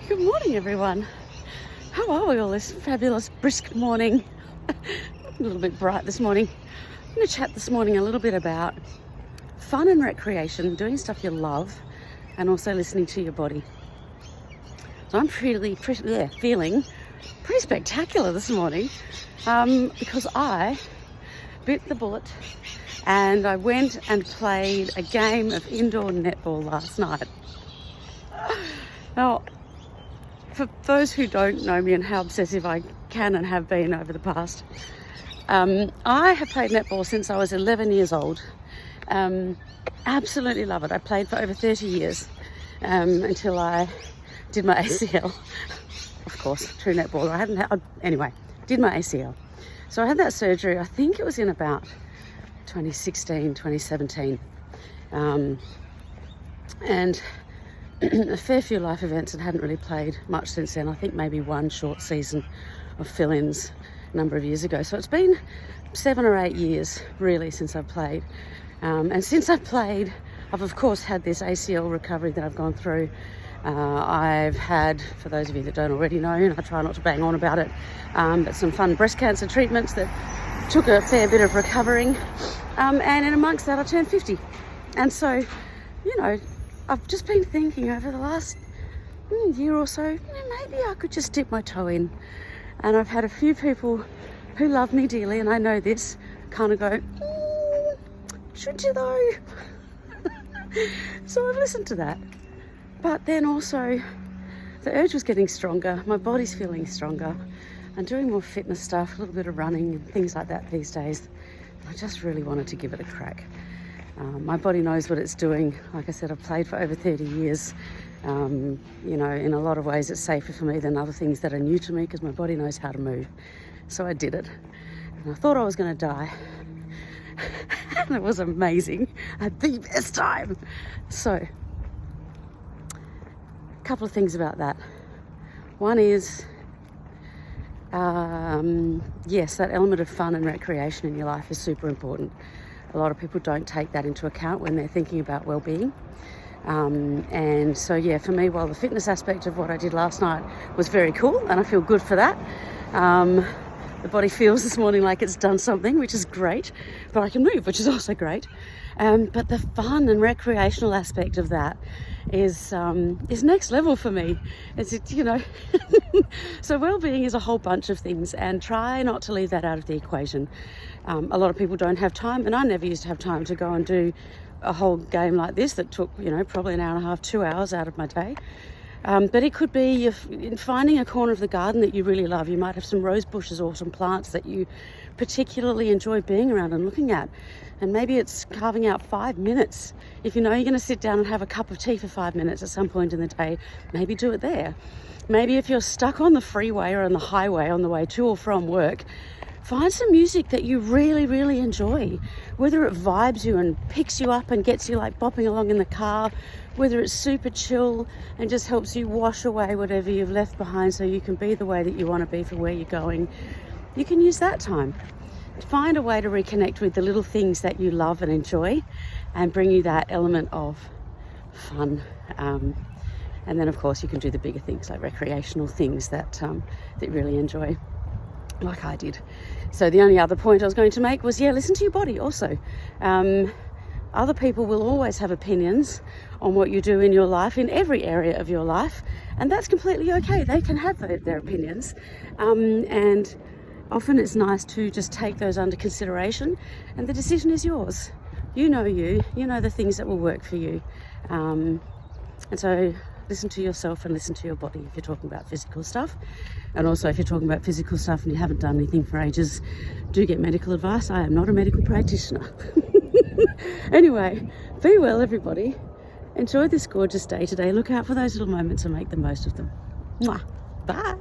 Good morning, everyone. How are we all this fabulous brisk morning? A little bit bright this morning. I'm going to chat this morning a little bit about fun and recreation, doing stuff you love, and also listening to your body. So I'm feeling pretty spectacular this morning because I bit the bullet and I went and played a game of indoor netball last night. Now, for those who don't know me and how obsessive I can and have been over the past, I have played netball since I was 11 years old. Absolutely love it. I played for over 30 years until I did my ACL. Of course, true netballer. Anyway, did my ACL. So I had that surgery, I think it was in about 2016, 2017. And a fair few life events and hadn't really played much since then. I think maybe one short season of fill-ins a number of years ago. So it's been 7 or 8 years really since I've played. And since I've played, I've of course had this ACL recovery that I've gone through. I've had, for those of you that don't already know, and I try not to bang on about it, but some fun breast cancer treatments that took a fair bit of recovering. And in amongst that, I turned 50. And so, you know, I've just been thinking over the last year or so, maybe I could just dip my toe in. And I've had a few people who love me dearly, and I know this, kind of go, should you though? So I've listened to that. But then also, the urge was getting stronger, my body's feeling stronger. I'm doing more fitness stuff, a little bit of running and things like that these days. I just really wanted to give it a crack. My body knows what it's doing. Like I said, I've played for over 30 years. You know, in a lot of ways it's safer for me than other things that are new to me because my body knows how to move. So I did it. And I thought I was going to die. And it was amazing. I had the best time. So, a couple of things about that. One is, yes, that element of fun and recreation in your life is super important. A lot of people don't take that into account when they're thinking about well-being. And so, yeah, for me, while the fitness aspect of what I did last night was very cool, and I feel good for that, the body feels this morning like it's done something, which is great, but I can move, which is also great. But the fun and recreational aspect of that is next level for me. It's, you know, so well-being is a whole bunch of things, and try not to leave that out of the equation. A lot of people don't have time, and I never used to have time to go and do a whole game like this that took, you know, probably an hour and a half, 2 hours out of my day. But it could be in finding a corner of the garden that you really love. You might have some rose bushes or some plants that you particularly enjoy being around and looking at. And maybe it's carving out 5 minutes. If you know you're going to sit down and have a cup of tea for 5 minutes at some point in the day, maybe do it there. Maybe if you're stuck on the freeway or on the highway on the way to or from work, find some music that you really, really enjoy. Whether it vibes you and picks you up and gets you like bopping along in the car, whether it's super chill and just helps you wash away whatever you've left behind so you can be the way that you want to be for where you're going, you can use that time. Find a way to reconnect with the little things that you love and enjoy and bring you that element of fun. And then, of course, you can do the bigger things like recreational things that you really enjoy, like I did. So the only other point I was going to make was, yeah, listen to your body also. Other people will always have opinions on what you do in your life, in every area of your life, and that's completely okay. They can have their opinions, and often it's nice to just take those under consideration, and the decision is yours. You know the things that will work for you, and so listen to yourself and listen to your body if you're talking about physical stuff. And also, if you're talking about physical stuff and you haven't done anything for ages, do get medical advice. I am not a medical practitioner. Anyway, be well, everybody. Enjoy this gorgeous day today. Look out for those little moments and make the most of them. Mwah. Bye.